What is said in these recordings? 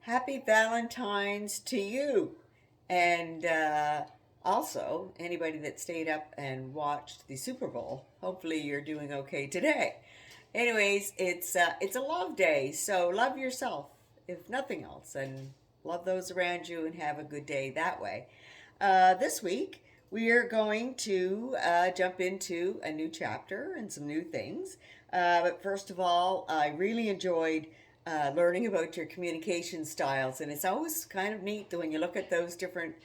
Happy Valentine's to you. And also, anybody that stayed up and watched the Super Bowl, hopefully you're doing okay today. Anyways, it's a love day, so love yourself, if nothing else, and love those around you and have a good day that way. This week, we are going to jump into a new chapter and some new things. But first of all, I really enjoyed learning about your communication styles, and it's always kind of neat that when you look at those different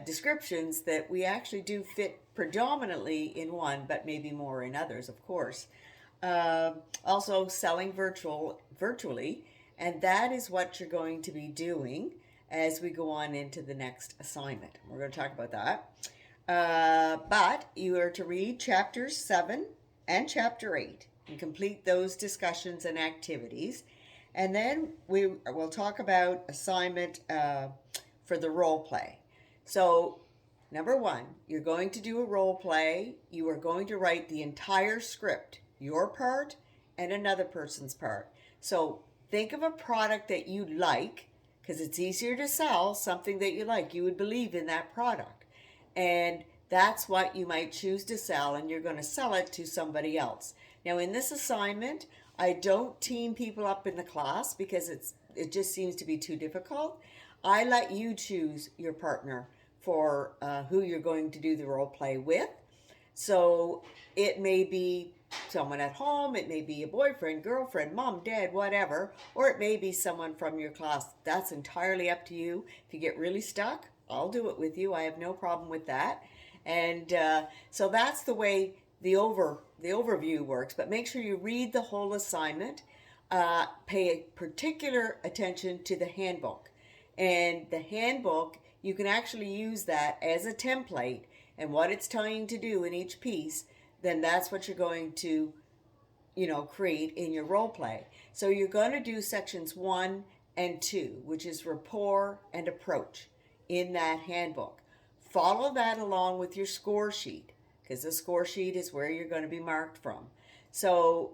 descriptions that we actually do fit predominantly in one, but maybe more in others, of course. Also, selling virtually, and that is what you're going to be doing as we go on into the next assignment. We're going to talk about that. But you are to read chapters 7 and chapter 8 and complete those discussions and activities. And then we will talk about assignment for the role play. So, number one, you're going to do a role play. You are going to write the entire script, your part and another person's part. So, think of a product that you like, because it's easier to sell something that you like. You would believe in that product. And that's what you might choose to sell, and you're going to sell it to somebody else. Now, in this assignment, I don't team people up in the class because it just seems to be too difficult. I let you choose your partner for who you're going to do the role play with. So it may be someone at home, it may be a boyfriend, girlfriend, mom, dad, whatever, or it may be someone from your class. That's entirely up to you. If you get really stuck, I'll do it with you. I have no problem with that. And so that's the way the overview works. But make sure you read the whole assignment. Pay particular attention to the handbook. And the handbook, you can actually use that as a template, and what it's telling you to do in each piece, then that's what you're going to, create in your role play. So you're going to do sections 1 and 2, which is rapport and approach in that handbook. Follow that along with your score sheet, because the score sheet is where you're going to be marked from. So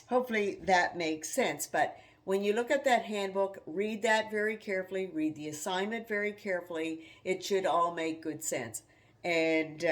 hopefully that makes sense. But when you look at that handbook, read that very carefully, read the assignment very carefully. It should all make good sense. And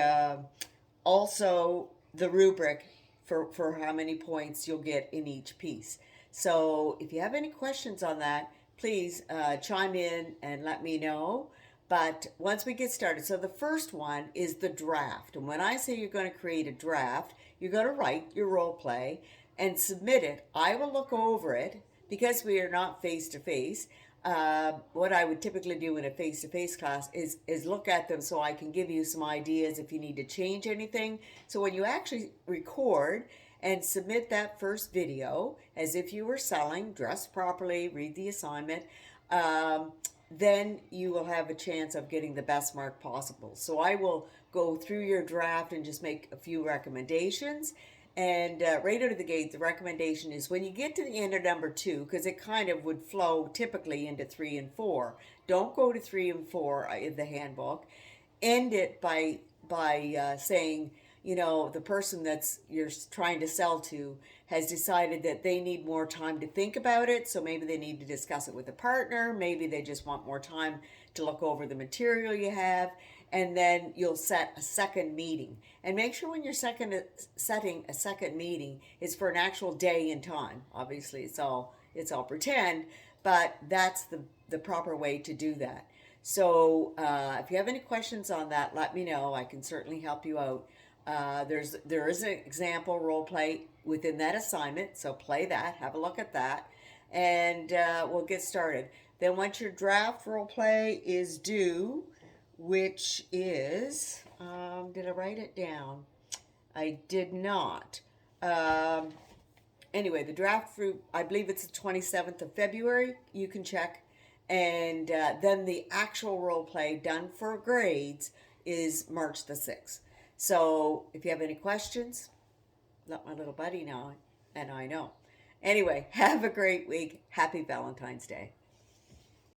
also the rubric for how many points you'll get in each piece. So if you have any questions on that, please chime in and let me know. But once we get started, so the first one is the draft. And when I say you're going to create a draft, you're going to write your role play and submit it. I will look over it because we are not face to face. What I would typically do in a face-to-face class is look at them so I can give you some ideas if you need to change anything. So when you actually record and submit that first video as if you were selling, dress properly, read the assignment, then you will have a chance of getting the best mark possible. So I will go through your draft and just make a few recommendations. And right out of the gate, the recommendation is when you get to the end of number 2, because it kind of would flow typically into 3 and 4. Don't go to 3 and 4 in the handbook. End it by saying, the person that's you're trying to sell to has decided that they need more time to think about it. So maybe they need to discuss it with a partner. Maybe they just want more time to look over the material you have. And then you'll set a second meeting. And make sure when you're setting a second meeting, it's for an actual day and time. Obviously, it's all pretend, but that's the proper way to do that. So if you have any questions on that, let me know. I can certainly help you out. There is an example role play within that assignment, so play that, have a look at that, and we'll get started. Then once your draft role play is due, which is, did I write it down? I did not. Anyway, the draft, I believe it's the 27th of February, you can check. And then the actual role play done for grades is March the 6th. So if you have any questions, let my little buddy know, and I know. Anyway, have a great week. Happy Valentine's Day.